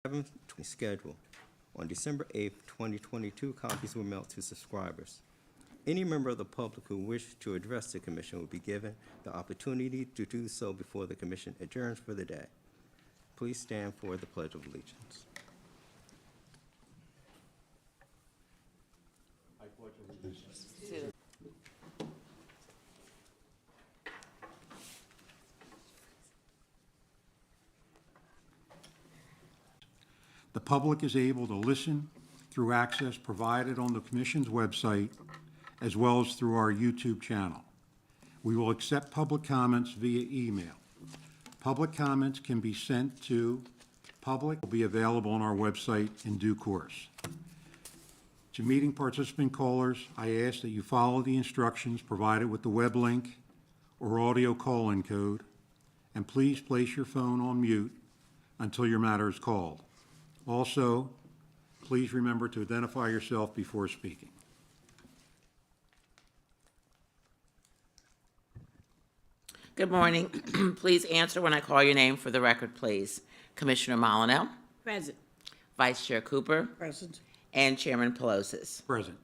7th schedule. On December 8th, 2022, copies were mailed to subscribers. Any member of the public who wished to address the commission will be given the opportunity to do so before the commission adjourns for the day. Please stand for the Pledge of Allegiance. The public is able to listen through access provided on the Commission's website as well as through our YouTube channel. We will accept public comments via email. Public comments can be sent to public, will be available on our website in due course. To meeting participant callers, I ask that you follow the instructions provided with the web link or audio call-in code, and please place your phone on mute until your matter is called. Also, please remember to identify yourself before speaking. Good morning. Please answer when I call your name for the record, please. Commissioner Molyneux, Present. Vice Chair Cooper, Present. and Chairman Pelosi. Present.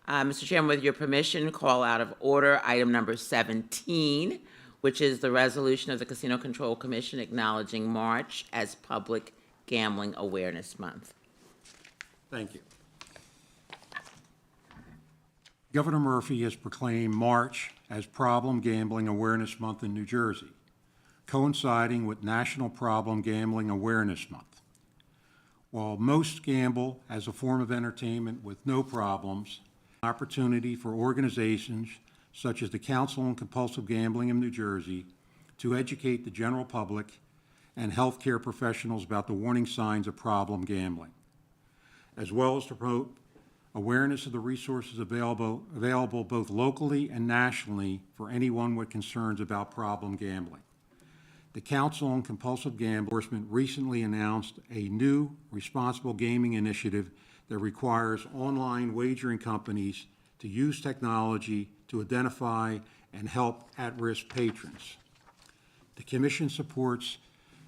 Mr. Chairman, with your permission, call out of order item number 17, which is the resolution of the Casino Control Commission acknowledging March as Public Gambling Awareness Month. Thank you. Governor Murphy has proclaimed March as Problem Gambling Awareness Month in New Jersey, coinciding with National Problem Gambling Awareness Month. While most gamble as a form of entertainment with no problems, an opportunity for organizations such as the Council on Compulsive Gambling in New Jersey to educate the general public and healthcare professionals about the warning signs of problem gambling, as well as to promote awareness of the resources available both locally and nationally for anyone with concerns about problem gambling. The Council on Compulsive Gambling Enforcement recently announced a new responsible gaming initiative that requires online wagering companies to use technology to identify and help at-risk patrons. The Commission supports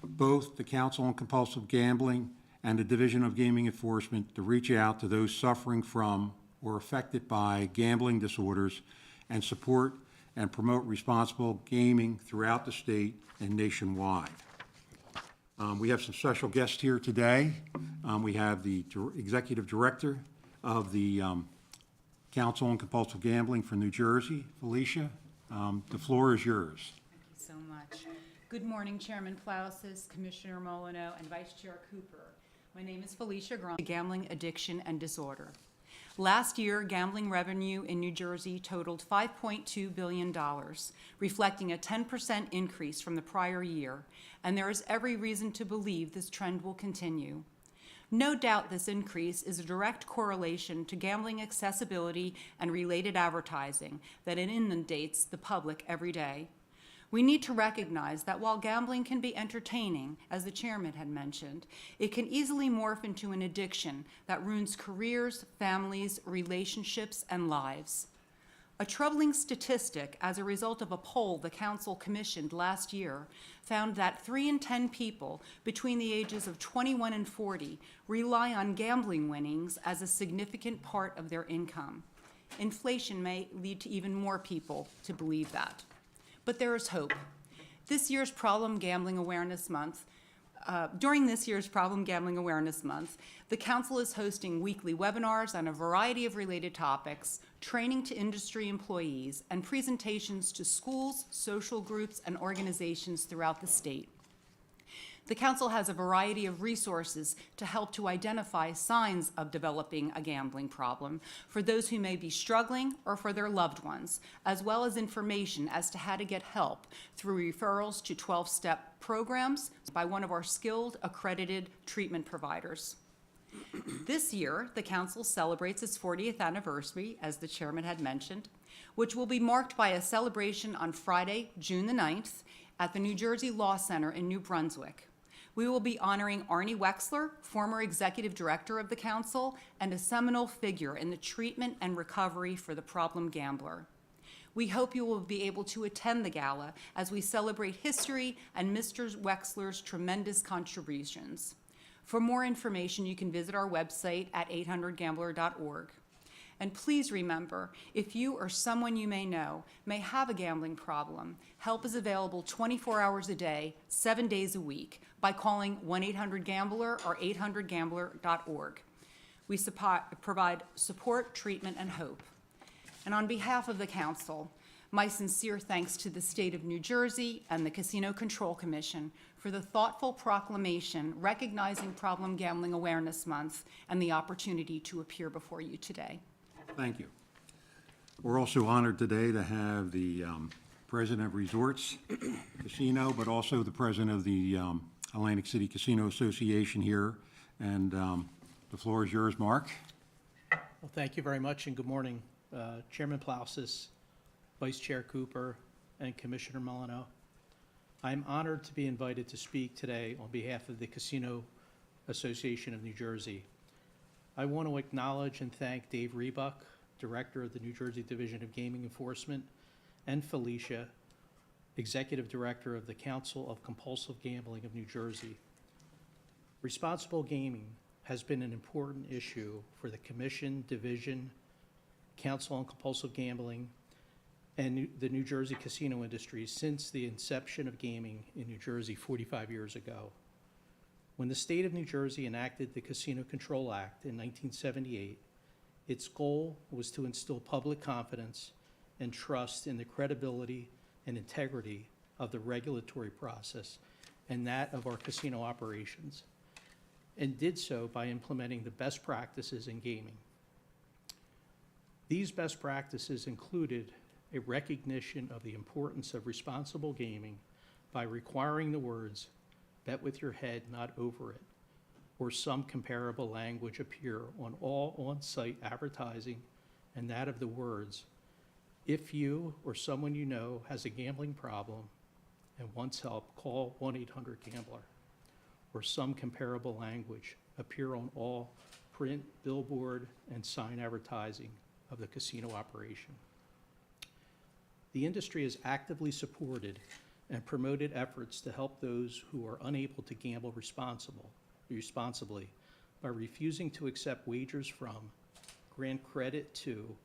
both the Council on Compulsive Gambling and the Division of Gaming Enforcement to reach out to those suffering from or affected by gambling disorders and support and promote responsible gaming throughout the state and nationwide. We have some special guests here today. We have the Executive Director of the Council on Compulsive Gambling for New Jersey, Felicia. The floor is yours. Thank you so much. Good morning, Chairman Plousis, Commissioner Molyneux, and Vice Chair Cooper. My name is Felicia Grant, Gambling Addiction and Disorder. Last year, gambling revenue in New Jersey totaled $5.2 billion, reflecting a 10% increase from the prior year, and there is every reason to believe this trend will continue. No doubt this increase is a direct correlation to gambling accessibility and related advertising that inundates the public every day. We need to recognize that while gambling can be entertaining, as the chairman had mentioned, it can easily morph into an addiction that ruins careers, families, relationships, and lives. A troubling statistic as a result of a poll the council commissioned last year found that 3 in 10 people between the ages of 21 and 40 rely on gambling winnings as a significant part of their income. Inflation may lead to even more people to believe that. But there is hope. This year's Problem Gambling Awareness Month, during this year's Problem Gambling Awareness Month, the Council is hosting weekly webinars on a variety of related topics, training to industry employees, and presentations to schools, social groups, and organizations throughout the state. The Council has a variety of resources to help to identify signs of developing a gambling problem for those who may be struggling or for their loved ones, as well as information as to how to get help through referrals to 12-step programs by one of our skilled, accredited treatment providers. This year, the Council celebrates its 40th anniversary, as the Chairman had mentioned, which will be marked by a celebration on Friday, June the 9th, at the New Jersey Law Center in New Brunswick. We will be honoring Arnie Wexler, former executive director of the council and a seminal figure in the treatment and recovery for the problem gambler. We hope you will be able to attend the gala as we celebrate history and Mr. Wexler's tremendous contributions. For more information, you can visit our website at 800gambler.org. And please remember, if you or someone you may know may have a gambling problem, help is available 24 hours a day, 7 days a week by calling 1-800-GAMBLER or 800gambler.org. We provide support, treatment, and hope. And on behalf of the council, my sincere thanks to the state of New Jersey and the Casino Control Commission for the thoughtful proclamation recognizing Problem Gambling Awareness Month and the opportunity to appear before you today. Thank you. We're also honored today to have the President of Resorts Casino, but also the President of the Atlantic City Casino Association here. And the floor is yours, Mark. Well, thank you very much, and good morning, Chairman Plousis, Vice Chair Cooper, and Commissioner Molyneux. I'm honored to be invited to speak today on behalf of the Casino Association of New Jersey. I want to acknowledge and thank Dave Rebuck, Director of the New Jersey Division of Gaming Enforcement, and Felicia, Executive Director of the Council of Compulsive Gambling of New Jersey. Responsible gaming has been an important issue for the Commission, Division, Council on Compulsive Gambling, and the New Jersey casino industry since the inception of gaming in New Jersey 45 years ago. When the state of New Jersey enacted the Casino Control Act in 1978, its goal was to instill public confidence and trust in the credibility and integrity of the regulatory process and that of our casino operations, and did so by implementing the best practices in gaming. These best practices included a recognition of the importance of responsible gaming by requiring the words, "Bet with your head, not over it," or some comparable language appear on all on-site advertising, and that of the words, "If you or someone you know has a gambling problem and wants help, call 1-800-GAMBLER," or some comparable language appear on all print, billboard, and sign advertising of the casino operation. The industry has actively supported and promoted efforts to help those who are unable to gamble responsibly by refusing to accept wagers from, grant credit to,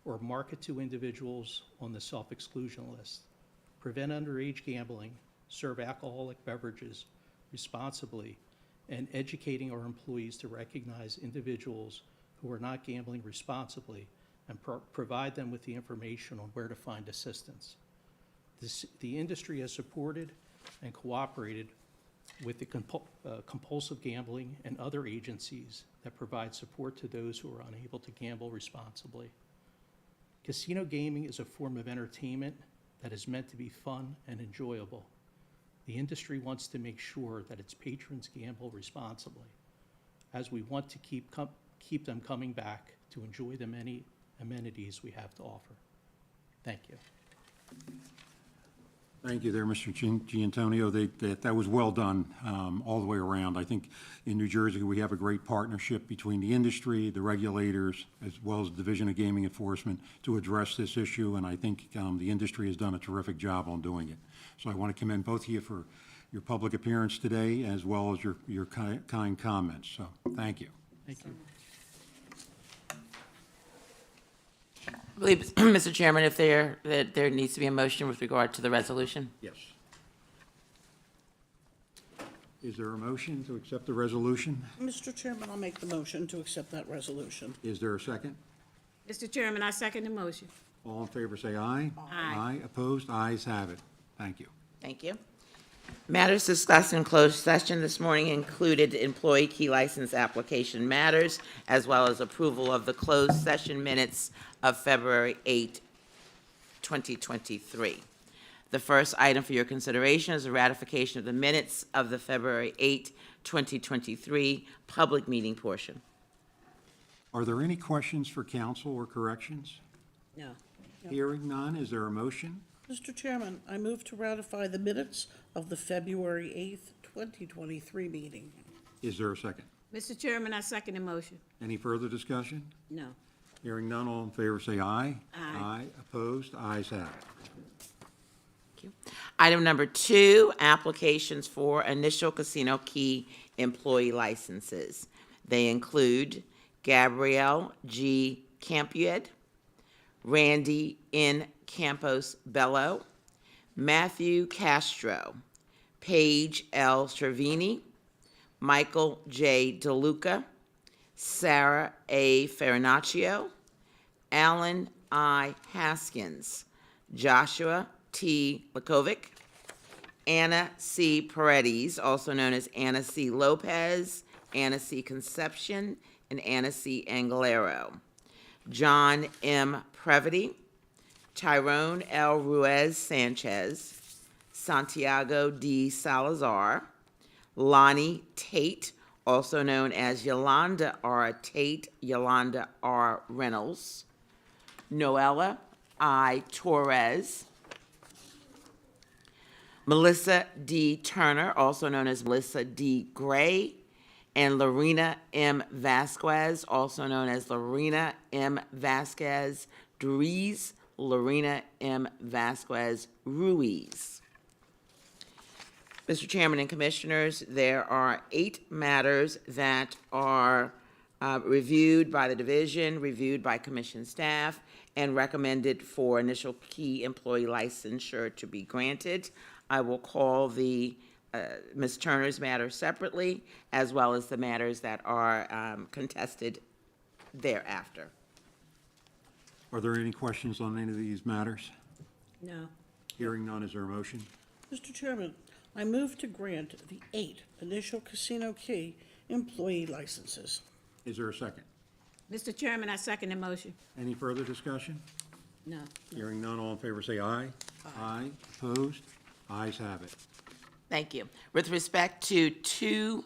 or market to individuals on the self-exclusion list, prevent underage gambling, serve alcoholic beverages responsibly, and educating our employees to recognize individuals who are not gambling responsibly and provide them with the information on where to find assistance. The industry has supported and cooperated with the compulsive gambling and other agencies that provide support to those who are unable to gamble responsibly. Casino gaming is a form of entertainment that is meant to be fun and enjoyable. The industry wants to make sure that its patrons gamble responsibly, as we want to keep them coming back to enjoy the many amenities we have to offer. Thank you. Thank you there, Mr. Giantonio. That was well done all the way around. I think in New Jersey, we have a great partnership between the industry, the regulators, as well as the Division of Gaming Enforcement to address this issue, and I think the industry has done a terrific job on doing it. So I want to commend both of you for your public appearance today, as well as your kind comments. So thank you. Thank you. I believe, Mr. Chairman, if there needs to be a motion with regard to the resolution. Yes. Is there a motion to accept the resolution? Mr. Chairman, I'll make the motion to accept that resolution. Is there a second? Mr. Chairman, I second the motion. All in favor, say aye. Aye. Opposed? Ayes have it. Thank you. Thank you. Matters discussed in closed session this morning included employee key license application matters, as well as approval of the closed session minutes of February 8, 2023. The first item for your consideration is the ratification of the minutes of the February 8, 2023 public meeting portion. Are there any questions for council or corrections? No. Hearing none, is there a motion? Mr. Chairman, I move to ratify the minutes of the February 8th, 2023 meeting. Is there a second? Mr. Chairman, I second the motion. Any further discussion? No. Hearing none, all in favor say aye. Aye. Opposed? Ayes have it. Thank you. Item number 2, applications for initial casino key employee licenses. They include Gabrielle G. Campiad, Randy N. Campos Bello, Matthew Castro, Paige L. Cervini, Michael J. DeLuca, Sarah A. Farinaccio, Alan I. Haskins, Joshua T. Lakovic, Anna C. Paredes, also known as Anna C. Lopez, Anna C. Concepcion, and Anna C. Angelero, John M. Previty, Tyrone L. Ruiz Sanchez, Santiago D. Salazar, Lonnie Tate, also known as Yolanda R. Tate, Yolanda R. Reynolds, Noella I. Torres, Melissa D. Turner, also known as Melissa D. Gray, and Lorena M. Vasquez, also known as Lorena M. Vasquez Ruiz, Lorena M. Vasquez Ruiz. Mr. Chairman and Commissioners, there are 8 matters that are reviewed by the division, reviewed by commission staff, and recommended for initial key employee licensure to be granted. I will call the Ms. Turner's matter separately, as well as the matters that are contested thereafter. Are there any questions on any of these matters? No. Hearing none, is there a motion? Mr. Chairman, I move to grant the 8 initial casino key employee licenses. Is there a second? Mr. Chairman, I second the motion. Any further discussion? No. Hearing none, all in favor say aye. Aye. Opposed? Ayes have it. Thank you. With respect to 2O,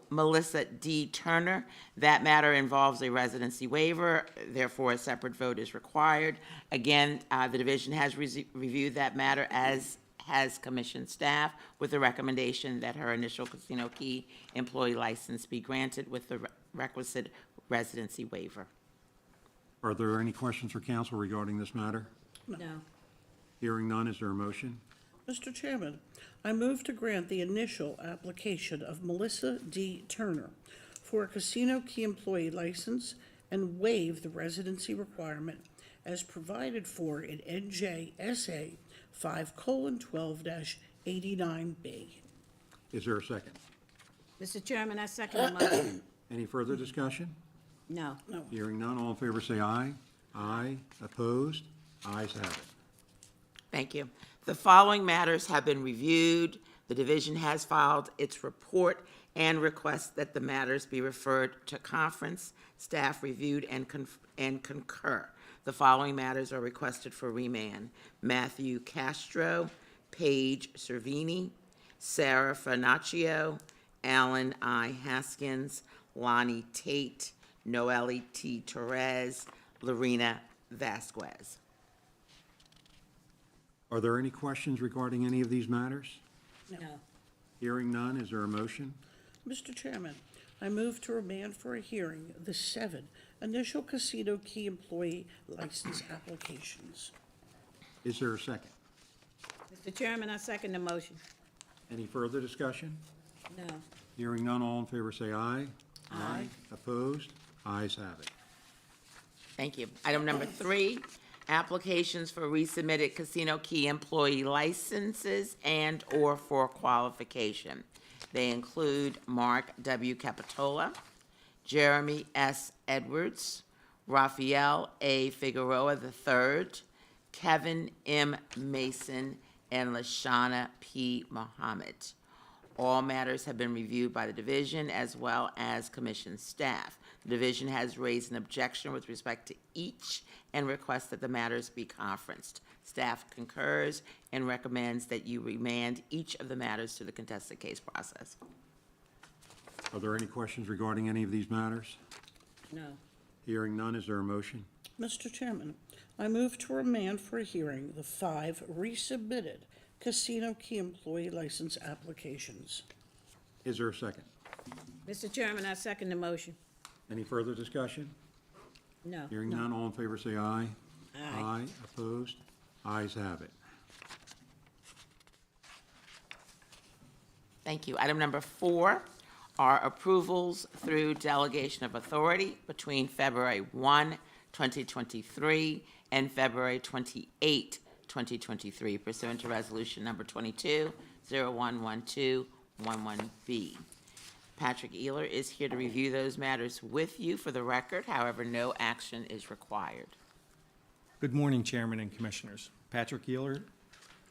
Melissa D. Turner, that matter involves a residency waiver, therefore a separate vote is required. Again, the division has reviewed that matter, as has commission staff, with the recommendation that her initial casino key employee license be granted with the requisite residency waiver. Are there any questions for council regarding this matter? No. Hearing none, is there a motion? Mr. Chairman, I move to grant the initial application of Melissa D. Turner for a casino key employee license and waive the residency requirement as provided for in NJSA 5:12-89B. Is there a second? Mr. Chairman, I second the motion. Any further discussion? No. Hearing none, all in favor say aye. Aye. Opposed? Ayes have it. Thank you. The following matters have been reviewed. The division has filed its report and requests that the matters be referred to conference. Staff reviewed and concur. The following matters are requested for remand: Matthew Castro, Paige Cervini, Sarah Farinaccio, Alan I. Haskins, Lonnie Tate, Noelle T. Torres, Lorena Vasquez. Are there any questions regarding any of these matters? No. Hearing none, is there a motion? Mr. Chairman, I move to remand for a hearing the 7 initial casino key employee license applications. Is there a second? Mr. Chairman, I second the motion. Any further discussion? No. Hearing none, all in favor say aye. Aye. Opposed? Ayes have it. Thank you. Item number 3, applications for resubmitted casino key employee licenses and/or for qualification. They include Mark W. Capitola, Jeremy S. Edwards, Raphael A. Figueroa III, Kevin M. Mason, and Lashana P. Muhammad. All matters have been reviewed by the division as well as commission staff. The division has raised an objection with respect to each and requests that the matters be conferenced. Staff concurs and recommends that you remand each of the matters to the contested case process. Are there any questions regarding any of these matters? No. Hearing none, is there a motion? Mr. Chairman, I move to remand for a hearing the 5 resubmitted casino key employee license applications. Is there a second? Mr. Chairman, I second the motion. Any further discussion? No. Hearing none, all in favor say aye. Aye. Opposed? Ayes have it. Thank you. Item number 4 are approvals through delegation of authority between February 1, 2023 and February 28, 2023 pursuant to Resolution Number 22-011211B. Patrick Eeler is here to review those matters with you for the record. However, no action is required. Good morning, Chairman and Commissioners. Patrick Eeler,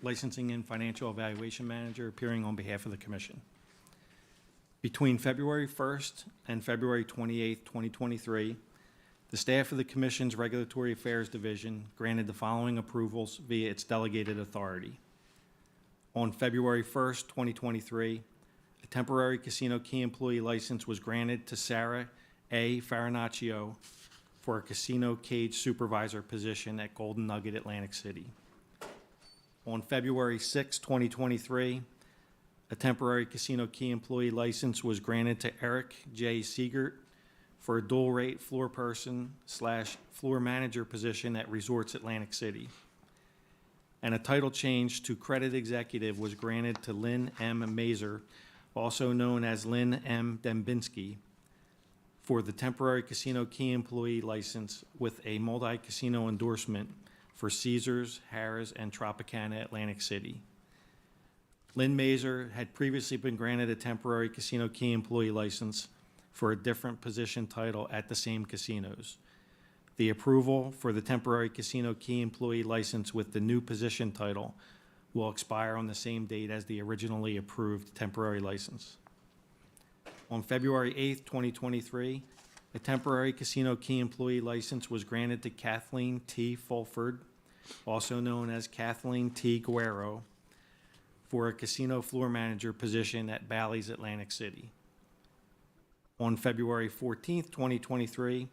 Licensing and Financial Evaluation Manager, appearing on behalf of the Commission. Between February 1st and February 28th, 2023, the staff of the Commission's Regulatory Affairs Division granted the following approvals via its delegated authority. On February 1st, 2023, a temporary casino key employee license was granted to Sarah A. Farinaccio for a casino cage supervisor position at Golden Nugget Atlantic City. On February 6, 2023, a temporary casino key employee license was granted to Eric J. Siegert for a dual-rate floor person / floor manager position at Resorts Atlantic City. And a title change to credit executive was granted to Lynn M. Mazer, also known as Lynn M. Dembinski, for the temporary casino key employee license with a multi-casino endorsement for Caesars, Harrah's, and Tropicana Atlantic City. Lynn Mazer had previously been granted a temporary casino key employee license for a different position title at the same casinos. The approval for the temporary casino key employee license with the new position title will expire on the same date as the originally approved temporary license. On February 8th, 2023, a temporary casino key employee license was granted to Kathleen T. Fulford, also known as Kathleen T. Guerrero, for a casino floor manager position at Bally's Atlantic City. On February 14th, 2023,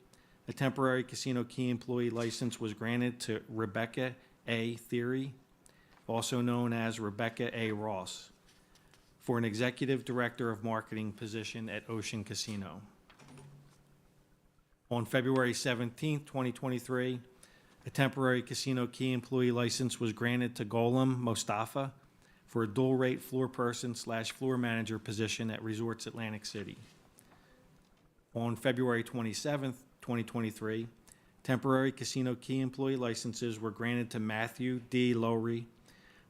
a temporary casino key employee license was granted to Rebecca A. Theory, also known as Rebecca A. Ross, for an executive director of marketing position at Ocean Casino. On February 17th, 2023, a temporary casino key employee license was granted to Golem Mostafa for a dual-rate floor person / floor manager position at Resorts Atlantic City. On February 27th, 2023, temporary casino key employee licenses were granted to Matthew D. Lowry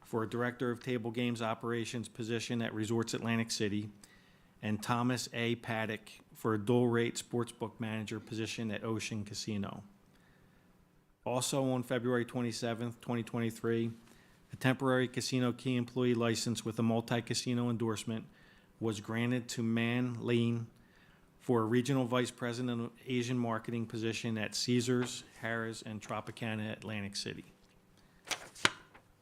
for a director of table games operations position at Resorts Atlantic City, and Thomas A. Paddock for a dual-rate sportsbook manager position at Ocean Casino. Also on February 27th, 2023, a temporary casino key employee license with a multi-casino endorsement was granted to Man Lean for a regional vice president of Asian marketing position at Caesars, Harrah's, and Tropicana Atlantic City.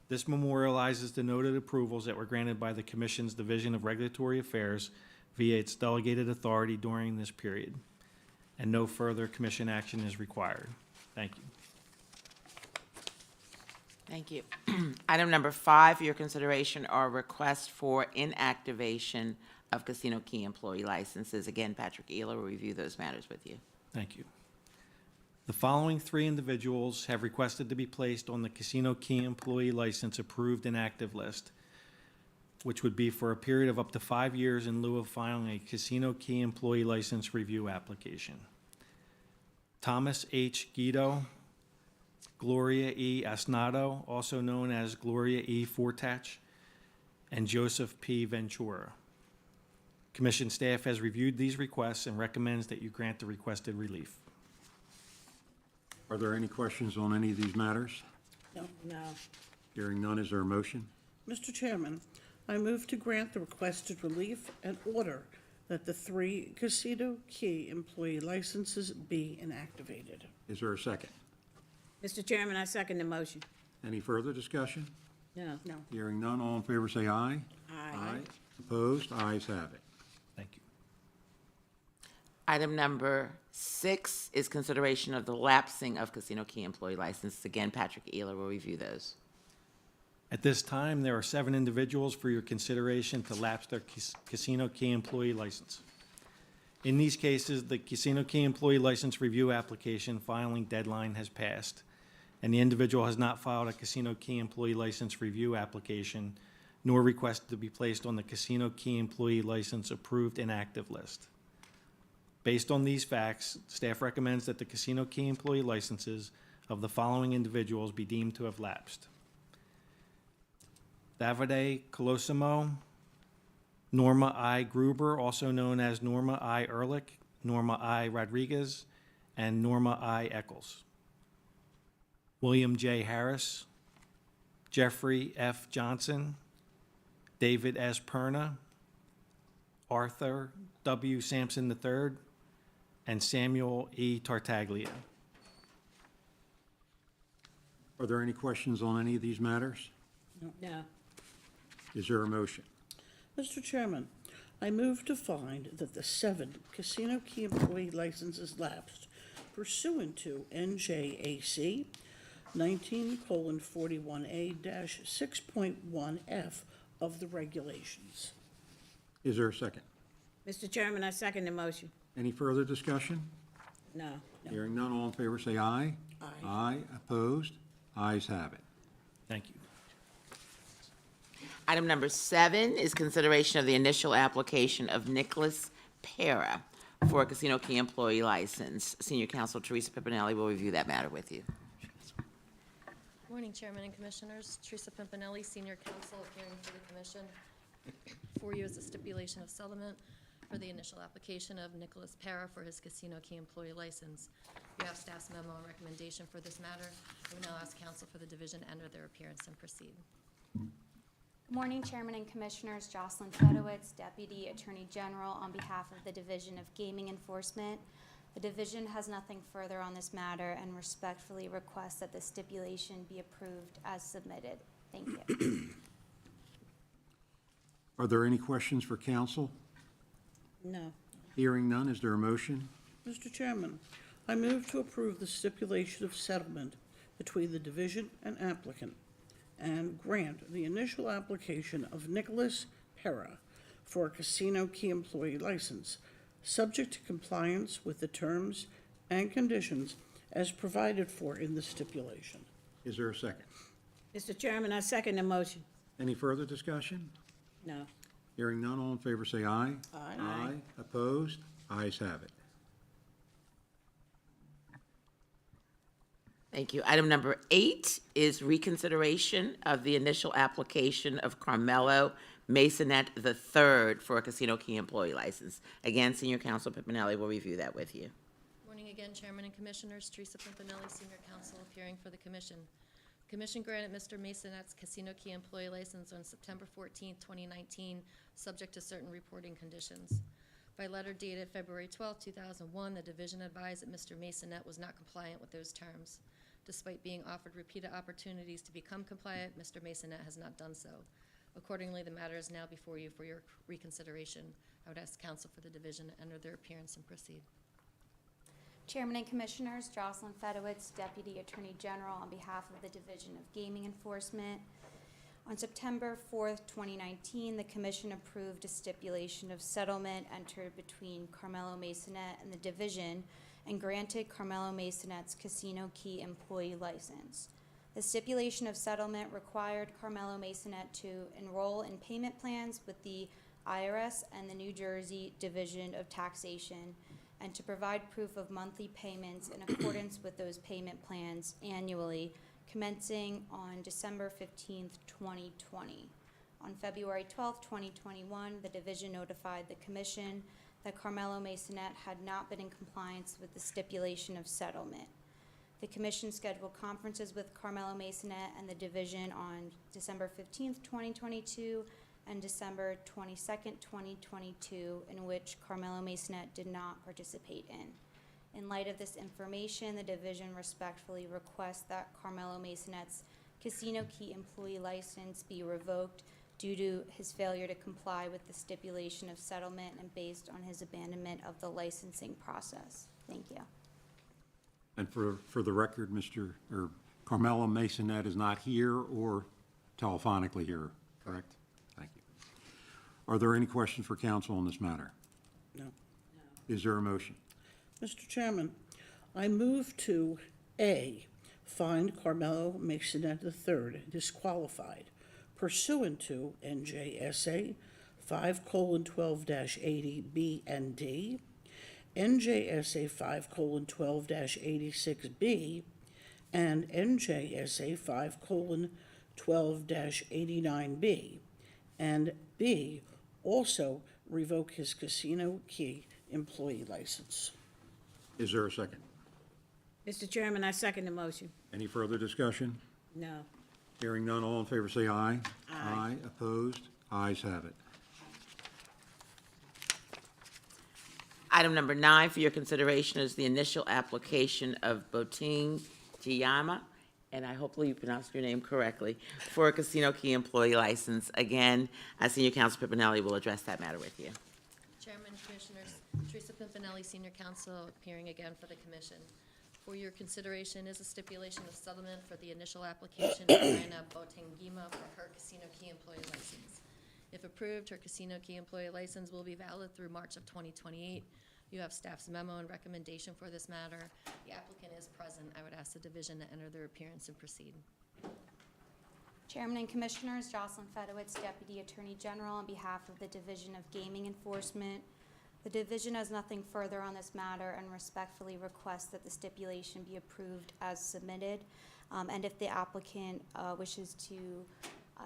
This memorializes the noted approvals that were granted by the Commission's Division of Regulatory Affairs via its delegated authority during this period, and no further Commission action is required. Thank you. Thank you. Item number 5 for your consideration are requests for inactivation of casino key employee licenses. Again, Patrick Eeler will review those matters with you. Thank you. The following 3 individuals have requested to be placed on the casino key employee license approved inactive list, which would be for a period of up to 5 years in lieu of filing a casino key employee license review application. Thomas H. Guido, Gloria E. Asnado, also known as Gloria E. Fortach, and Joseph P. Ventura. Commission staff has reviewed these requests and recommends that you grant the requested relief. Are there any questions on any of these matters? No. Hearing none, is there a motion? Mr. Chairman, I move to grant the requested relief and order that the 3 casino key employee licenses be inactivated. Is there a second? Mr. Chairman, I second the motion. Any further discussion? No. No. Hearing none, all in favor say aye. Aye. Opposed? Ayes have it. Thank you. Item number 6 is consideration of the lapsing of casino key employee licenses. Again, Patrick Eeler will review those. At this time, there are 7 individuals for your consideration to lapse their casino key employee license. In these cases, the casino key employee license review application filing deadline has passed, and the individual has not filed a casino key employee license review application nor requested to be placed on the Casino Key Employee License Approved Inactive List. Based on these facts, staff recommends that the Casino Key Employee licenses of the following individuals be deemed to have lapsed: Davide Colosimo, Norma I. Gruber, also known as Norma I. Ehrlich, Norma I. Rodriguez, and Norma I. Eccles. William J. Harris, Jeffrey F. Johnson, David S. Perna, Arthur W. Sampson III, and Samuel E. Tartaglia. Are there any questions on any of these matters? No. Is there a motion? Mr. Chairman, I move to find that the 7 Casino Key Employee licenses lapsed pursuant to NJAC 19:41A-6.1F of the regulations. Is there a second? Mr. Chairman, I second the motion. Any further discussion? No. Hearing none, all in favor say aye. Aye. Aye, opposed? Ayes have it. Thank you. Item number 7 is consideration of the initial application of Nicholas Para for a Casino Key Employee License. Senior Counsel Teresa Pimpinelli will review that matter with you. Morning, Chairman and Commissioners. Teresa Pimpinelli, Senior Counsel, appearing for the Commission. For you is a stipulation of settlement for the initial application of Nicholas Para for his Casino Key Employee License. You have staff's memo and recommendation for this matter. I will now ask counsel for the division to enter their appearance and proceed. Good morning, Chairman and Commissioners. Jocelyn Fedowitz, Deputy Attorney General, on behalf of the Division of Gaming Enforcement. The division has nothing further on this matter and respectfully requests that the stipulation be approved as submitted. Thank you. Are there any questions for counsel? No. Hearing none, is there a motion? Mr. Chairman, I move to approve the stipulation of settlement between the division and applicant and grant the initial application of Nicholas Para for a Casino Key Employee License, subject to compliance with the terms and conditions as provided for in the stipulation. Is there a second? Mr. Chairman, I second the motion. Any further discussion? No. Hearing none, all in favor say aye. Aye. Aye, opposed? Ayes have it. Thank you. Item number 8 is reconsideration of the initial application of Carmelo Masonette III for a Casino Key Employee License. Again, Senior Counsel Pimpinelli will review that with you. Morning again, Chairman and Commissioners. Teresa Pimpinelli, Senior Counsel, appearing for the Commission. Commission granted Mr. Masonette's Casino Key Employee License on September 14, 2019, subject to certain reporting conditions. By letter dated February 12, 2001, the division advised that Mr. Masonette was not compliant with those terms. Despite being offered repeated opportunities to become compliant, Mr. Masonette has not done so. Accordingly, the matter is now before you for your reconsideration. I would ask counsel for the division to enter their appearance and proceed. Chairman and Commissioners, Jocelyn Fedowitz, Deputy Attorney General, on behalf of the Division of Gaming Enforcement. On September 4th, 2019, the Commission approved a stipulation of settlement entered between Carmelo Masonette and the Division and granted Carmelo Masonette's Casino Key Employee License. The stipulation of settlement required Carmelo Masonette to enroll in payment plans with the IRS and the New Jersey Division of Taxation and to provide proof of monthly payments in accordance with those payment plans annually, commencing on December 15th, 2020. On February 12th, 2021, the division notified the Commission that Carmelo Masonette had not been in compliance with the stipulation of settlement. The Commission scheduled conferences with Carmelo Masonette and the division on December 15th, 2022 and December 22nd, 2022, in which Carmelo Masonette did not participate in. In light of this information, the division respectfully requests that Carmelo Masonette's Casino Key Employee License be revoked due to his failure to comply with the stipulation of settlement and based on his abandonment of the licensing process. Thank you. And for the record, Carmelo Masonette is not here or telephonically here, correct? Thank you. Are there any questions for counsel on this matter? No. Is there a motion? Mr. Chairman, I move to A, find Carmelo Masonette III disqualified pursuant to NJSA 5:12-80B and D, NJSA 5:12-86B, and NJSA 5:12-89B, and B, also revoke his Casino Key employee license. Is there a second? Mr. Chairman, I second the motion. Any further discussion? No. Hearing none, all in favor say aye. Aye. Opposed? Ayes have it. Item number 9 for your consideration is the initial application of Boting Giyama, and I hopefully you pronounced your name correctly, for a Casino Key employee license. Again, Senior Counsel Pipinelli will address that matter with you. Chairman, Commissioners, Teresa Pimpinelli, Senior Counsel, appearing again for the Commission. For your consideration is a stipulation of settlement for the initial application of Raina Botengima for her Casino Key employee license. If approved, her Casino Key employee license will be valid through March of 2028. You have staff's memo and recommendation for this matter. The applicant is present. I would ask the division to enter their appearance and proceed. Chairman and Commissioners, Jocelyn Fedowitz, Deputy Attorney General, on behalf of the Division of Gaming Enforcement. The division has nothing further on this matter and respectfully requests that the stipulation be approved as submitted. And if the applicant wishes to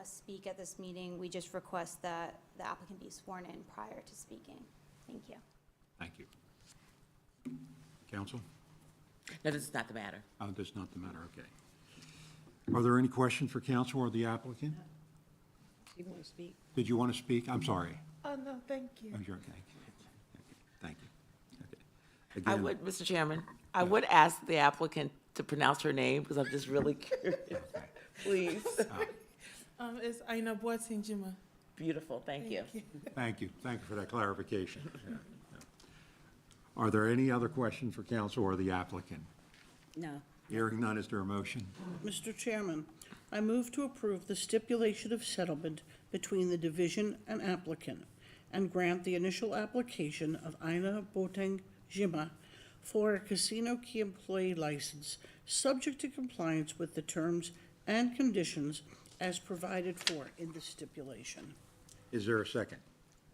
speak at this meeting, we just request that the applicant be sworn in prior to speaking. Thank you. Thank you. Counsel? No, this is not the matter. Oh, that's not the matter, okay. Are there any questions for counsel or the applicant? You want to speak? Did you want to speak? I'm sorry. Oh, no, thank you. Oh, you're okay. Thank you. Okay. I Again, would, Mr. Chairman, I would ask the applicant to pronounce her name because I'm just really curious. Please. It's Aina Boating-Jima. Beautiful, thank you. Thank you. Thank you for that clarification. Yeah. Are there any other questions for counsel or the applicant? No. Hearing none, is there a motion? Mr. Chairman, I move to approve the stipulation of settlement between the division and applicant and grant the initial application of Aina Boteng Jima for a Casino Key employee license, subject to compliance with the terms and conditions as provided for in the stipulation. Is there a second?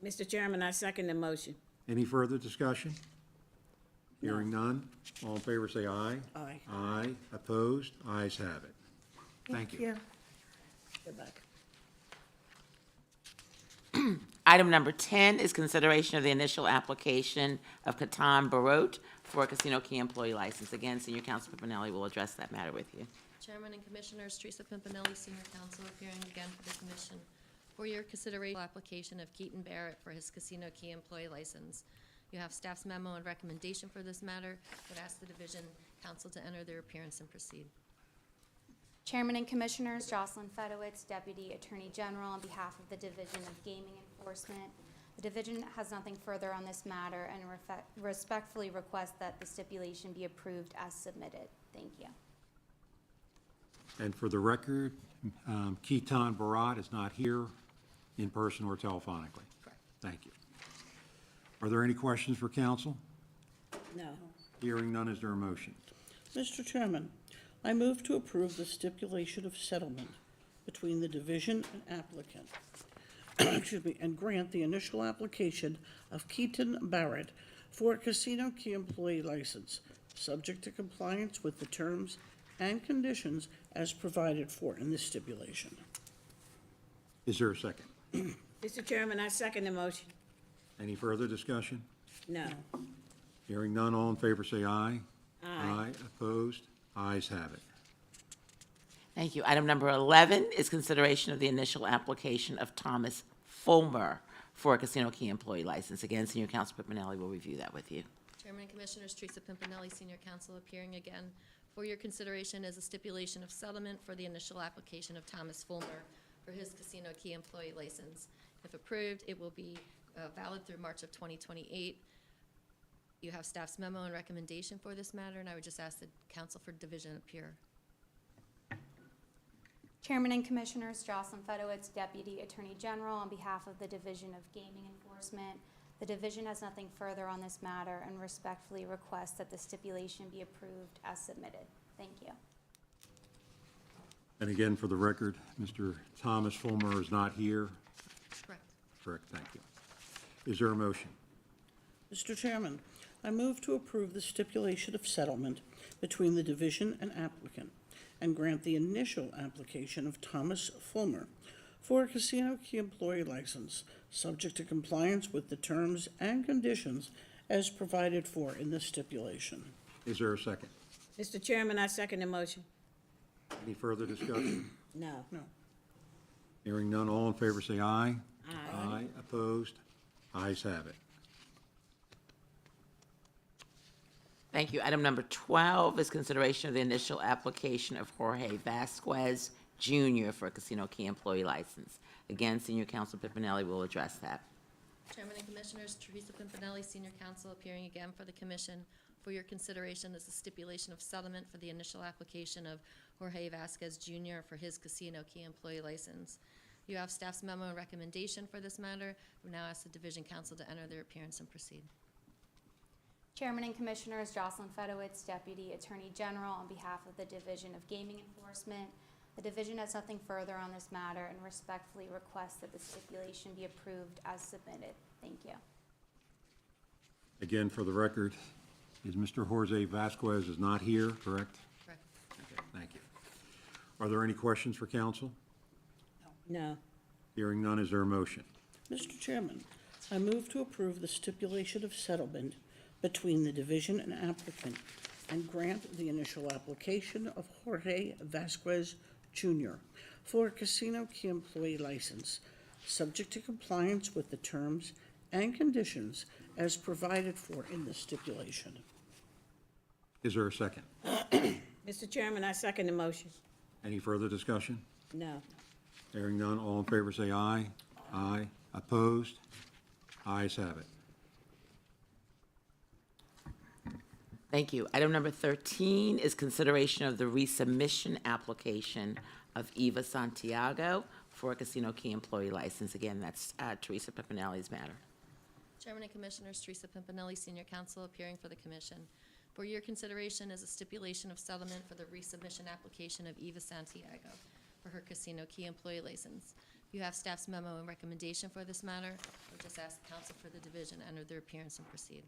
Mr. Chairman, I second the motion. Any further discussion? Hearing none, all in favor say aye. Aye. Aye. Opposed? Ayes have it. Thank you. Good luck. Item number 10 is consideration of the initial application of Katan Barot for a Casino Key employee license. Again, Senior Counsel Pipinelli will address that matter with you. Chairman and Commissioners, Teresa Pimpinelli, Senior Counsel, appearing again for the Commission. For your consideration, application of Keaton Barrett for his Casino Key employee license. You have staff's memo and recommendation for this matter. Would ask the Division Counsel to enter their appearance and proceed. Chairman and Commissioners, Jocelyn Fedowitz, Deputy Attorney General, on behalf of the Division of Gaming Enforcement. The division has nothing further on this matter and respectfully request that the stipulation be approved as submitted. Thank you. And for the record, Keaton Barat is not here in person or telephonically. Correct. Thank you. Are there any questions for counsel? No. Hearing none, is there a motion? Mr. Chairman, I move to approve the stipulation of settlement between the division and applicant, excuse me, and grant the initial application of Keaton Barrett for a Casino Key employee license, subject to compliance with the terms and conditions as provided for in this stipulation. Is there a second? Mr. Chairman, I second the motion. Any further discussion? No. Hearing none, all in favor say aye. Aye. Opposed? Ayes have it. Thank you. Item number 11 is consideration of the initial application of Thomas Fulmer for a Casino Key employee license. Again, Senior Counsel Pipinelli will review that with you. Chairman and Commissioners, Teresa Pimpinelli, Senior Counsel, appearing again. For your consideration is a stipulation of settlement for the initial application of Thomas Fulmer for his Casino Key employee license. If approved, it will be valid through March of 2028. You have staff's memo and recommendation for this matter, and I would just ask the Counsel for Division appear. Chairman and Commissioners, Jocelyn Fedowitz, Deputy Attorney General, on behalf of the Division of Gaming Enforcement. The division has nothing further on this matter and respectfully requests that the stipulation be approved as submitted. Thank you. And again, for the record, Mr. Thomas Fulmer is not here. Correct. Correct, thank you. Is there a motion? Mr. Chairman, I move to approve the stipulation of settlement between the division and applicant and grant the initial application of Thomas Fulmer for a casino key employee license, subject to compliance with the terms and conditions as provided for in the stipulation. Is there a second? Mr. Chairman, I second the motion. Any further discussion? No. No. Hearing none, all in favor say aye. Aye. Opposed? Ayes have it. Thank you. Item number 12 is consideration of the initial application of Jorge Vasquez Jr. for a casino key employee license. Again, Senior Counsel Pipinelli will address that. Chairman and Commissioners, Teresa Pimpinelli, Senior Counsel, appearing again for the Commission. For your consideration is a stipulation of settlement for the initial application of Jorge Vasquez Jr. for his casino key employee license. You have staff's memo and recommendation for this matter. We now ask the Division Counsel to enter their appearance and proceed. Chairman and Commissioners, Jocelyn Fedowitz, Deputy Attorney General, on behalf of the Division of Gaming Enforcement. The division has nothing further on this matter and respectfully requests that the stipulation be approved as submitted. Thank you. Again, for the record, is Mr. Jorge Vasquez is not here, correct? Correct. Okay, thank you. Are there any questions for counsel? No. Hearing none, is there a motion? Mr. Chairman, I move to approve the stipulation of settlement between the division and applicant and grant the initial application of Jorge Vasquez Jr. for a casino key employee license, subject to compliance with the terms and conditions as provided for in the stipulation. Is there a second? Mr. Chairman, I second the motion. Any further discussion? No. Hearing none, all in favor say aye. Aye. Opposed? Ayes have it. Thank you. Item number 13 is consideration of the resubmission application of Eva Santiago for a casino key employee license. Again, that's Teresa Pipinelli's matter. Chairman and Commissioners, Teresa Pimpinelli, Senior Counsel, appearing for the Commission. For your consideration is a stipulation of settlement for the resubmission application of Eva Santiago for her casino key employee license. You have staff's memo and recommendation for this matter. I'll just ask the counsel for the division to enter their appearance and proceed.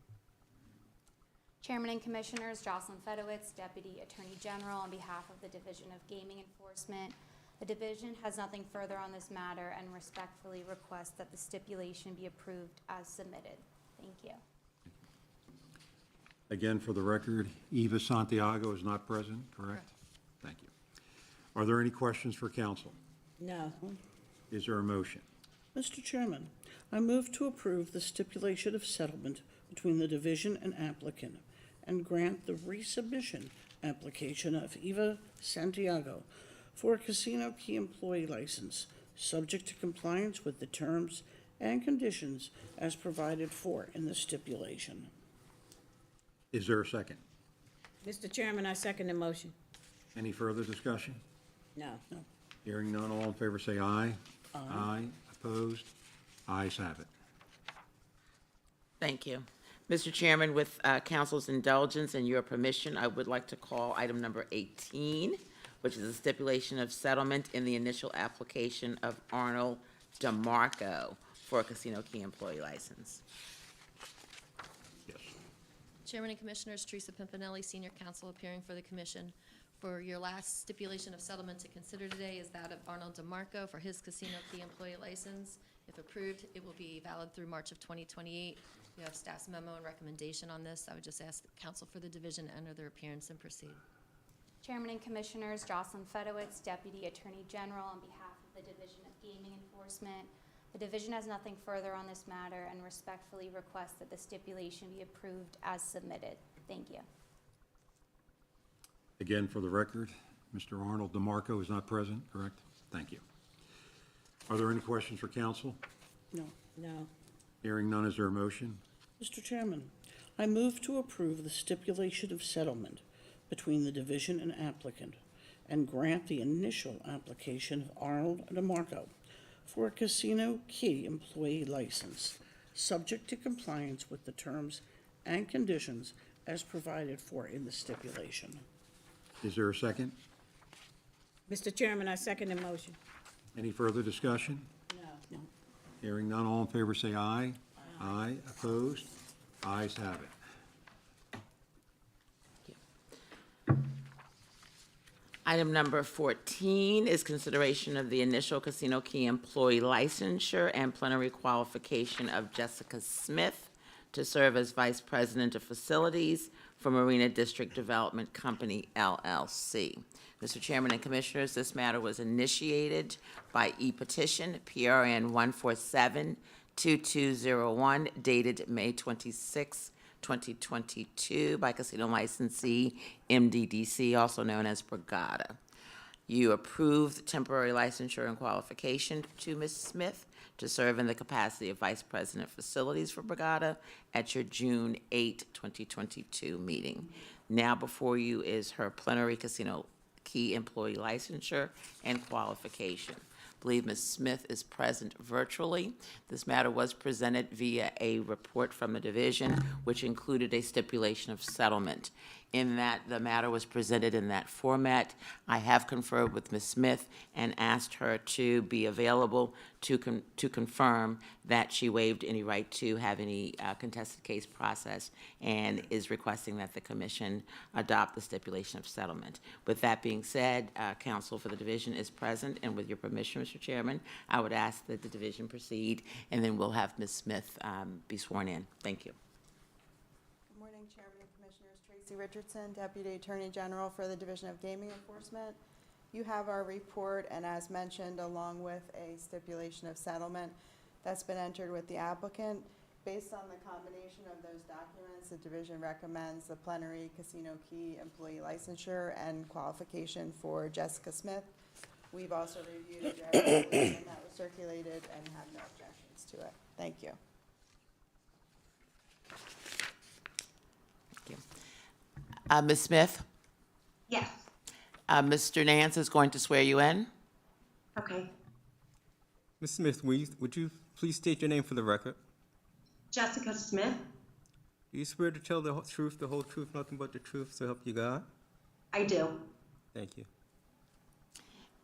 Chairman and Commissioners, Jocelyn Fedowitz, Deputy Attorney General, on behalf of the Division of Gaming Enforcement. The division has nothing further on this matter and respectfully requests that the stipulation be approved as submitted. Thank you. Again, for the record, Eva Santiago is not present, correct? Thank you. Are there any questions for counsel? No. Is there a motion? Mr. Chairman, I move to approve the stipulation of settlement between the division and applicant and grant the resubmission application of Eva Santiago for a casino key employee license, subject to compliance with the terms and conditions as provided for in the stipulation. Is there a second? Mr. Chairman, I second the motion. Any further discussion? No. Hearing none, all in favor say aye. Aye. Opposed? Ayes have it. Thank you. Mr. Chairman, with council's indulgence and your permission, I would like to call item number 18, which is a stipulation of settlement in the initial application of Arnold DeMarco for a casino key employee license. Yes. Chairman and Commissioners, Teresa Pimpinelli, Senior Counsel, appearing for the Commission. For your last stipulation of settlement to consider today is that of Arnold DeMarco for his casino key employee license. If approved, it will be valid through March of 2028. You have staff's memo and recommendation on this. I would just ask the counsel for the division to enter their appearance and proceed. Chairman and Commissioners, Jocelyn Fedowitz, Deputy Attorney General, on behalf of the Division of Gaming Enforcement. The division has nothing further on this matter and respectfully requests that the stipulation be approved as submitted. Thank you. Again, for the record, Mr. Arnold DeMarco is not present, correct? Thank you. Are there any questions for counsel? No. No. Hearing none, is there a motion? Mr. Chairman, I move to approve the stipulation of settlement between the division and applicant and grant the initial application of Arnold DeMarco for a casino key employee license, subject to compliance with the terms and conditions as provided for in the stipulation. Is there a second? Mr. Chairman, I second the motion. Any further discussion? No. Hearing none, all in favor say aye. Aye. Opposed? Ayes have it. Item number 14 is consideration of the initial Casino Key employee licensure and plenary qualification of Jessica Smith to serve as Vice President of Facilities for Marina District Development Company, LLC. Mr. Chairman and Commissioners, this matter was initiated by e-petition PRN 1472201 dated May 26, 2022 by casino licensee MDDC, also known as Brigada. You approved temporary licensure and qualification to Ms. Smith to serve in the capacity of Vice President of Facilities for Brigada at your June 8, 2022 meeting. Now before you is her plenary casino key employee licensure and qualification. I believe Ms. Smith is present virtually. This matter was presented via a report from the division, which included a stipulation of settlement. In that the matter was presented in that format, I have conferred with Ms. Smith and asked her to be available to confirm that she waived any right to have any contested case process and is requesting that the commission adopt the stipulation of settlement. With that being said, counsel for the division is present, and with your permission, Mr. Chairman, I would ask that the division proceed, and then we'll have Ms. Smith be sworn in. Thank you. Good morning, Chairman and Commissioners. Tracy Richardson, Deputy Attorney General for the Division of Gaming Enforcement. You have our report, and as mentioned, along with a stipulation of settlement that's been entered with the applicant. Based on the combination of those documents, the division recommends the plenary casino key employee licensure and qualification for Jessica Smith. We've also reviewed the draft resolution that was circulated and have no objections to it. Thank you. Thank you. Ms. Smith? Yes. Mr. Nance is going to swear you in. Okay. Ms. Smith, would you please state your name for the record? Jessica Smith. Do you swear to tell the truth, the whole truth, nothing but the truth, so help you God? I do. Thank you.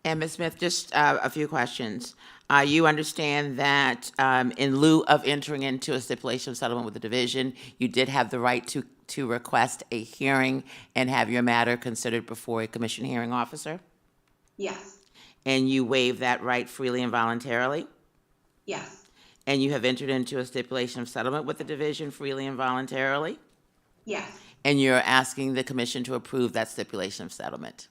And Ms. Smith, just a few questions. You understand that in lieu of entering into a stipulation of settlement with the division, you did have the right to request a hearing and have your matter considered before a commission hearing officer? Yes. And you waived that right freely and voluntarily? Yes. And you have entered into a stipulation of settlement with the division freely and voluntarily? Yes. And you're asking the commission to approve that stipulation of settlement?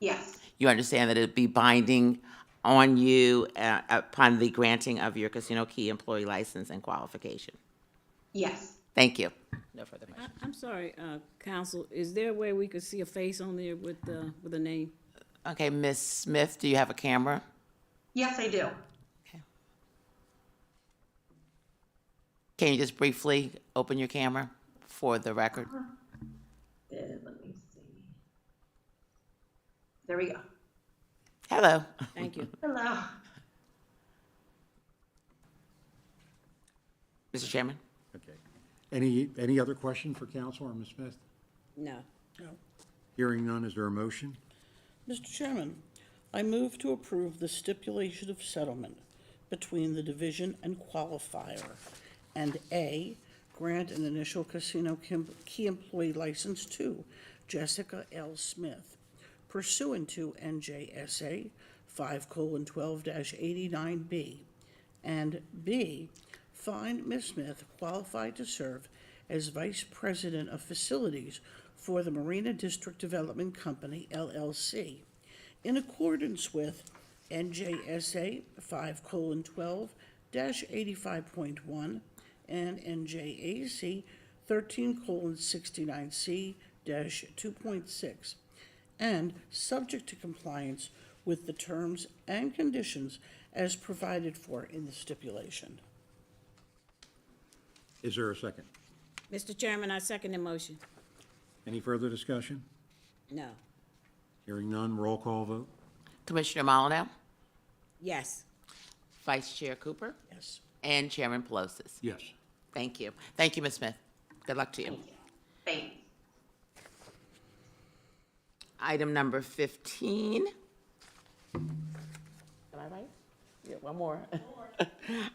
Yes. You understand that it'd be binding on you upon the granting of your casino key employee license and qualification? Yes. Thank you. No further questions. I'm sorry, counsel, is there a way we could see a face on there with the name? Okay, Ms. Smith, do you have a camera? Yes, I do. Okay. Can you just briefly open your camera for the record? Let me see. There we go. Hello. Thank you. Hello. Mr. Chairman? Okay. Any other question for counsel or Ms. Smith? No. Hearing none, is there a motion? Mr. Chairman, I move to approve the stipulation of settlement between the division and qualifier, and A, grant an initial casino key employee license to Jessica L. Smith pursuant to NJSA 5:12-89B, and B, find Ms. Smith qualified to serve as Vice President of Facilities for the Marina District Development Company, LLC, in accordance with NJSA 5:12-85.1 and NJAC 13:69C-2.6, and subject to compliance with the terms and conditions as provided for in the stipulation. Is there a second? Mr. Chairman, I second the motion. Any further discussion? No. Hearing none, roll call vote. Commissioner Molyneux, Yes. Vice Chair Cooper, Yes. and Chairman Pelosi. Yes. Thank you. Thank you, Ms. Smith. Good luck to you. Thanks. Item number 15 Am I right? Yeah, one more.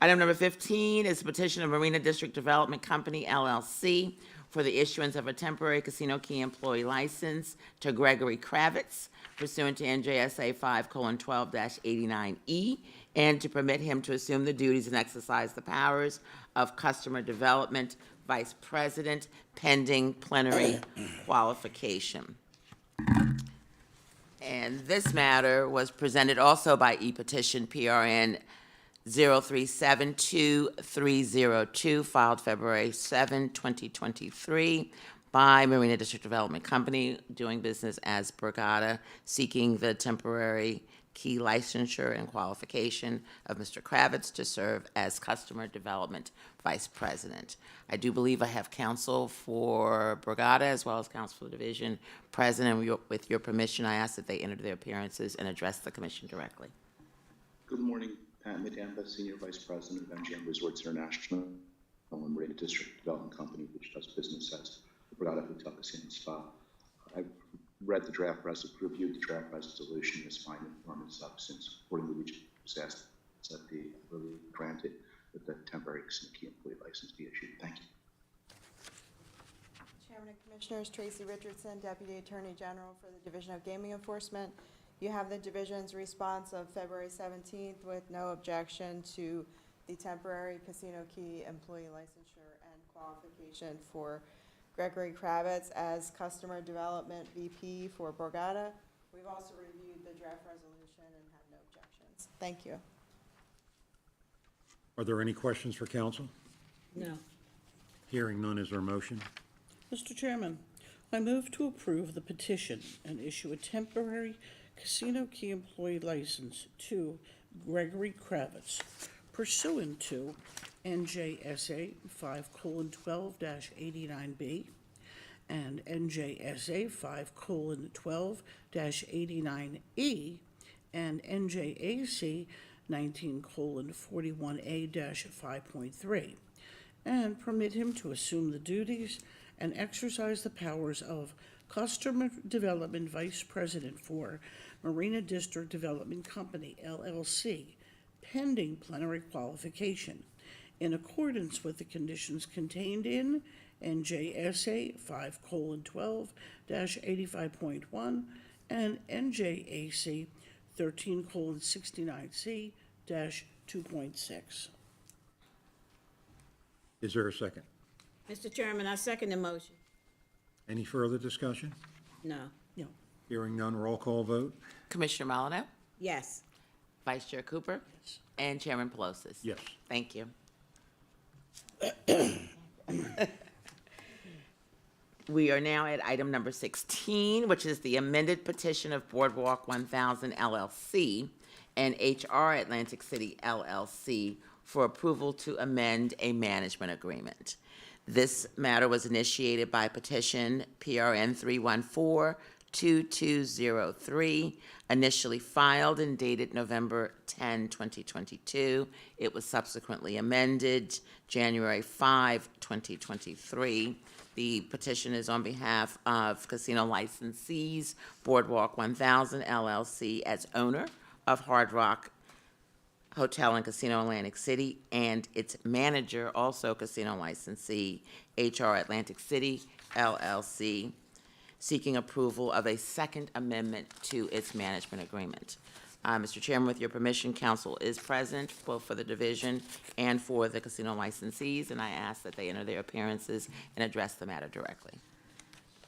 Item number 15 is a petition of Marina District Development Company, LLC, for the issuance of a temporary casino key employee license to Gregory Kravitz pursuant to NJSA 5:12-89E, and to permit him to assume the duties and exercise the powers of Customer Development Vice President pending plenary qualification. And this matter was presented also by e-petition PRN 0372302, filed February 7, 2023, by Marina District Development Company, doing business as Borgata, seeking the temporary key licensure and qualification of Mr. Kravitz to serve as Customer Development Vice President. I do believe I have counsel for Borgata as well as counsel for the division present, and with your permission, I ask that they enter their appearances and address the commission directly. Good morning, Pat Medamba, Senior Vice President of MGM Resorts International, and Marina District Development Company, which does business as the Borgata Hotel Casino Spa. I've read the draft, reviewed the draft resolution as finding form and substance. Accordingly, we just asked that the ability granted that the temporary casino key employee license be issued. Thank you. Chairman and Commissioners, Tracy Richardson, Deputy Attorney General for the Division of Gaming Enforcement. You have the division's response of February 17th with no objection to the temporary casino key employee licensure and qualification for Gregory Kravitz as Customer Development VP for Borgata. We've also reviewed the draft resolution and have no objections. Thank you. Are there any questions for council? No. Hearing none, is there a motion? Mr. Chairman, I move to approve the petition and issue a temporary casino key employee license to Gregory Kravitz pursuant to NJSA 5:12-89B and NJSA 5:12-89E and NJAC 19:41A-5.3, and permit him to assume the duties and exercise the powers of Customer Development Vice President for Marina District Development Company, LLC, pending plenary qualification, in accordance with the conditions contained in NJSA 5:12-85.1 and NJAC 13:69C-2.6. Is there a second? Mr. Chairman, I second the motion. Any further discussion? No. No. Hearing none, roll call vote? Commissioner Molyneux, Yes. Vice Chair Cooper, and Chairman Pelosi. Yes. Thank you. We are now at item number 16, which is the amended petition of Boardwalk 1000 LLC and HR Atlantic City LLC for approval to amend a management agreement. This matter was initiated by petition PRN 314-2203, initially filed and dated November 10, 2022. It was subsequently amended January 5, 2023. The petition is on behalf of casino licensees, Boardwalk 1000 LLC as owner of Hard Rock Hotel and Casino Atlantic City, and its manager, also casino licensee, HR Atlantic City LLC, seeking approval of a second amendment to its management agreement. Mr. Chairman, with your permission, council is present, both for the division and for the casino licensees, and I ask that they enter their appearances and address the matter directly.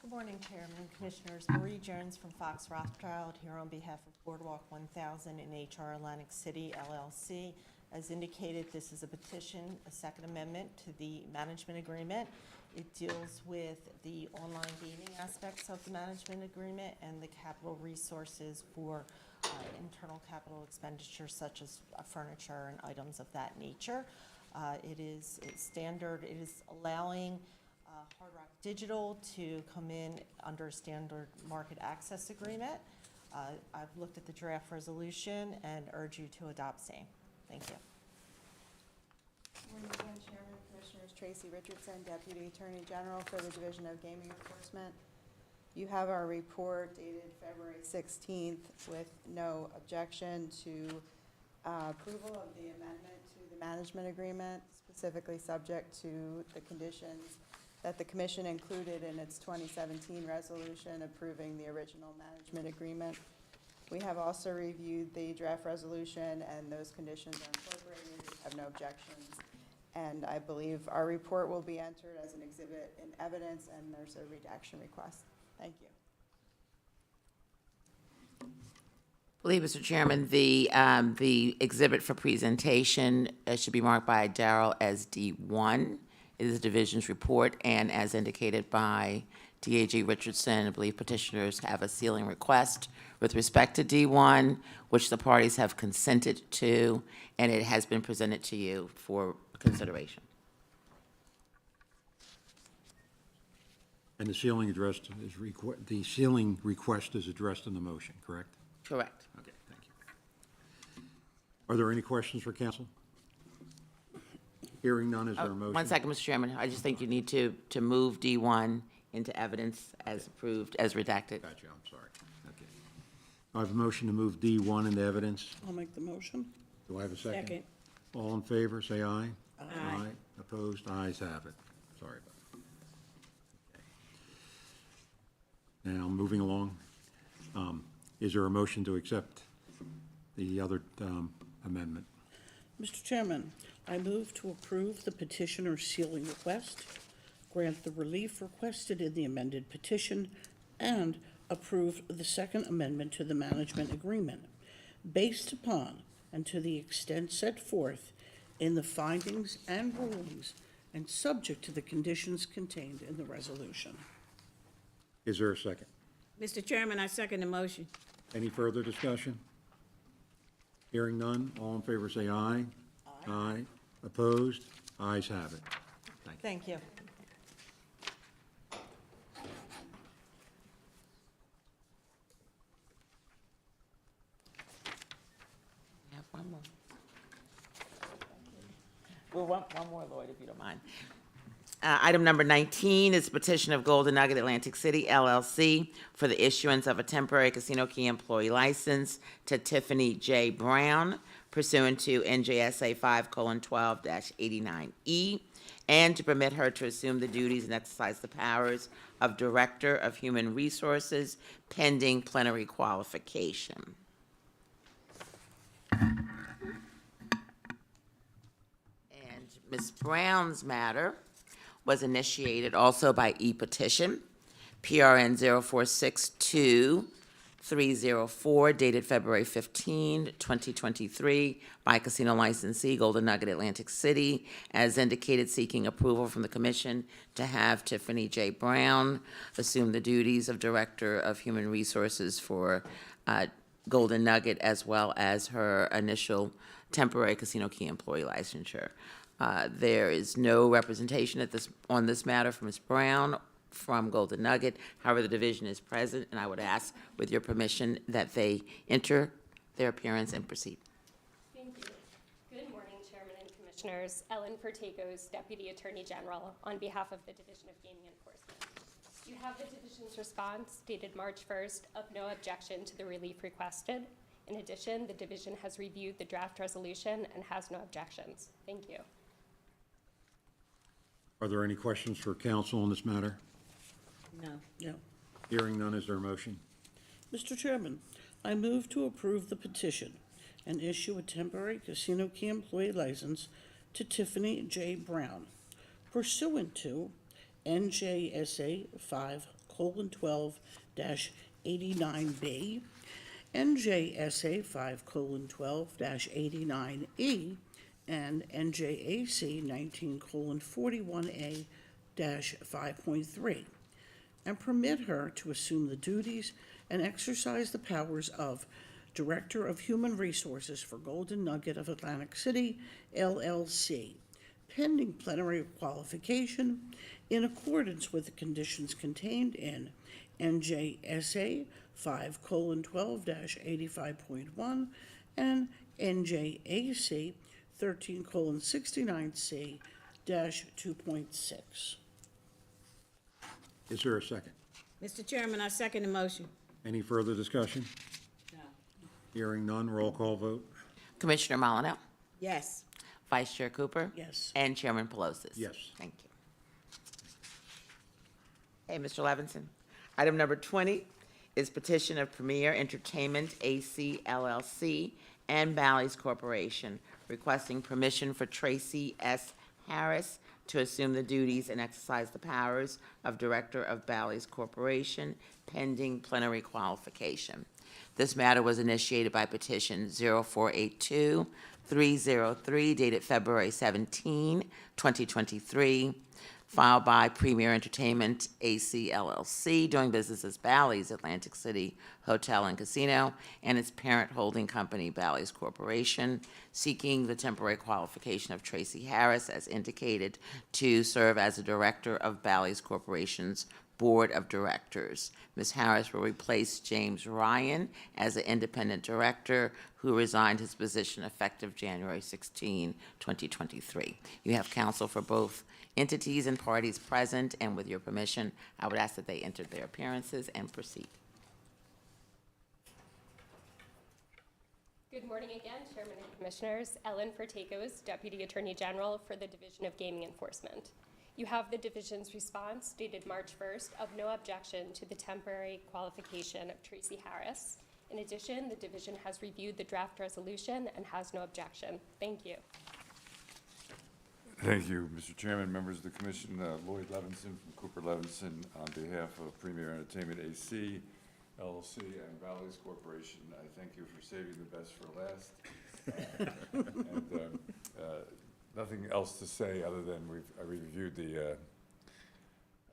Good morning, Chairman and Commissioners. Marie Jones from Fox Rothschild here on behalf of Boardwalk 1000 and HR Atlantic City LLC. As indicated, this is a petition, a second amendment to the management agreement. It deals with the online gaming aspects of the management agreement and the capital resources for internal capital expenditures such as furniture and items of that nature. It's standard. It is allowing Hard Rock Digital to come in under a standard market access agreement. I've looked at the draft resolution and urge you to adopt same. Thank you. Morning again, Chairman, Commissioners. Tracy Richardson, Deputy Attorney General for the Division of Gaming Enforcement. You have our report dated February 16th with no objection to approval of the amendment to the management agreement, specifically subject to the conditions that the commission included in its 2017 resolution approving the original management agreement. We have also reviewed the draft resolution, and those conditions are incorporated. We have no objections. And I believe our report will be entered as an exhibit in evidence, and there's a redaction request. Thank you. I believe, Mr. Chairman, the exhibit for presentation should be marked by Darrell as D1. It is the division's report, and as indicated by DAG Richardson, I believe petitioners have a sealing request with respect to D1, which the parties have consented to, and it has been presented to you for consideration. And the sealing the sealing request is addressed in the motion, correct? Correct. Okay, thank you. Are there any questions for council? Hearing none, is there a motion? 1 second, Mr. Chairman. I just think you need to move D1 into evidence as approved, as redacted. Gotcha, I'm sorry. Okay. I have a motion to move D1 into evidence. I'll make the motion. Do I have a second? Second. All in favor, say aye. Aye. Opposed, ayes have it. Sorry about that. Okay. Now, moving along, is there a motion to accept the other amendment? Mr. Chairman, I move to approve the petitioner's sealing request, grant the relief requested in the amended petition, and approve the second amendment to the management agreement based upon and to the extent set forth in the findings and rulings and subject to the conditions contained in the resolution. Is there a second? Mr. Chairman, I second the motion. Any further discussion? Hearing none, all in favor say aye. Aye. Opposed? Ayes have it. Thank you. We have one more. Well, one more, Lloyd, if you don't mind. Item number 19 is a petition of Golden Nugget Atlantic City LLC for the issuance of a temporary casino key employee license to Tiffany J. Brown pursuant to NJSA 5:12-89E, and to permit her to assume the duties and exercise the powers of Director of Human Resources pending plenary qualification. And Ms. Brown's matter was initiated also by e-petition, PRN 0462-304, dated February 15, 2023, by casino licensee Golden Nugget Atlantic City, as indicated, seeking approval from the commission to have Tiffany J. Brown assume the duties of Director of Human Resources for Golden Nugget, as well as her initial temporary casino key employee licensure. There is no representation on this matter from Ms. Brown from Golden Nugget. However, the division is present, and I would ask, with your permission, that they enter their appearance and proceed. Thank you. Good morning, Chairman and Commissioners. Ellen Fertagos, Deputy Attorney General, on behalf of the Division of Gaming Enforcement. You have the division's response dated March 1st of no objection to the relief requested. In addition, the division has reviewed the draft resolution and has no objections. Thank you. Are there any questions for council on this matter? No. No. Hearing none, is there a motion? Mr. Chairman, I move to approve the petition and issue a temporary casino key employee license to Tiffany J. Brown pursuant to NJSA 5:12-89B, NJSA 5:12-89E, and NJAC 19:41A-5.3, and permit her to assume the duties and exercise the powers of Director of Human Resources for Golden Nugget of Atlantic City, LLC, pending plenary qualification in accordance with the conditions contained in NJSA 5:12-85.1 and NJAC 13:69C-2.6. Is there a second? Mr. Chairman, I second the motion. Any further discussion? No. Hearing none, roll call vote. Commissioner Molyneux, Yes. Vice Chair Cooper, Yes. and Chairman Pelosi. Yes. Thank you. Hey, Mr. Levinson. Item number 20 is petition of Premier Entertainment, AC LLC, and Bally's Corporation requesting permission for Tracy S. Harris to assume the duties and exercise the powers of Director of Bally's Corporation pending plenary qualification. This matter was initiated by petition 0482-303 dated February 17, 2023, filed by Premier Entertainment, AC LLC, doing business as Bally's Atlantic City Hotel and Casino, and its parent holding company, Bally's Corporation, seeking the temporary qualification of Tracy Harris, as indicated, to serve as a director of Bally's Corporation's Board of Directors. Ms. Harris will replace James Ryan as an independent director who resigned his position effective January 16, 2023. You have counsel for both entities and parties present, and with your permission, I would ask that they enter their appearances and proceed. Good morning again, Chairman and Commissioners. Ellen Fertakos, Deputy Attorney General for the Division of Gaming Enforcement. You have the division's response dated March 1st of no objection to the temporary qualification of Tracy Harris. In addition, the division has reviewed the draft resolution and has no objection. Thank you. Thank you, Mr. Chairman, members of the commission. Lloyd Levinson from Cooper Levinson on behalf of Premier Entertainment AC, LLC, and Bally's Corporation. I thank you for saving the best for last. Nothing else to say other than I reviewed the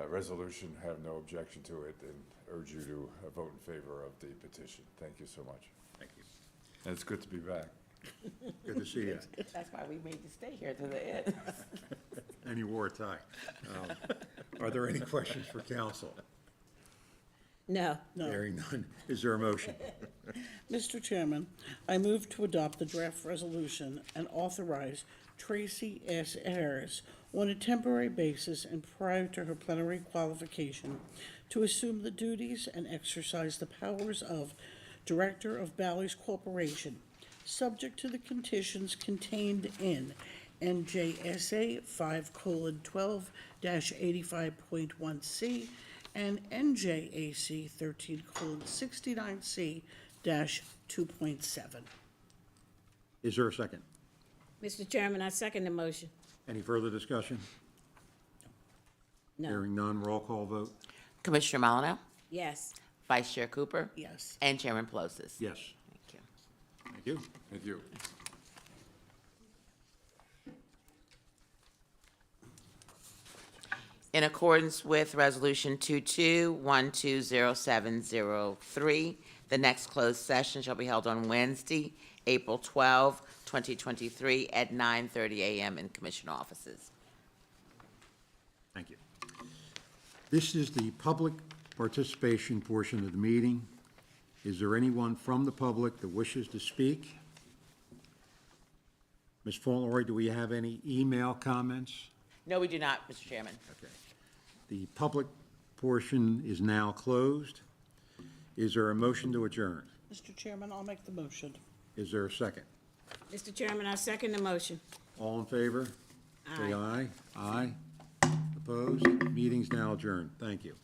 resolution, have no objection to it, and urge you to vote in favor of the petition. Thank you so much. Thank you. And it's good to be back. Good to see you. That's why we made you stay here to the end. And you wore a tie. Are there any questions for council? No. No. Hearing none, is there a motion? Mr. Chairman, I move to adopt the draft resolution and authorize Tracy S. Harris on a temporary basis and prior to her plenary qualification to assume the duties and exercise the powers of Director of Bally's Corporation, subject to the conditions contained in NJSA 5:12-85.1C and NJAC 13:69C-2.7. Is there a second? Mr. Chairman, I second the motion. Any further discussion? No. Hearing none, roll call vote. Commissioner Molyneux, Yes. Vice Chair Cooper, Yes. and Chairman Pelosi. Yes. Thank you. Thank you. Thank you. In accordance with Resolution 22-120703, the next closed session shall be held on Wednesday, April 12, 2023, at 9:30 a.m. in Commission offices. Thank you. This is the public participation portion of the meeting. Is there anyone from the public that wishes to speak? Ms. Fauntleroy, do we have any email comments? No, we do not, Mr. Chairman. Okay. The public portion is now closed. Is there a motion to adjourn? Mr. Chairman, I'll make the motion. Is there a second? Mr. Chairman, I second the motion. All in favor? Say aye. Aye. Opposed? Meeting's now adjourned. Thank you.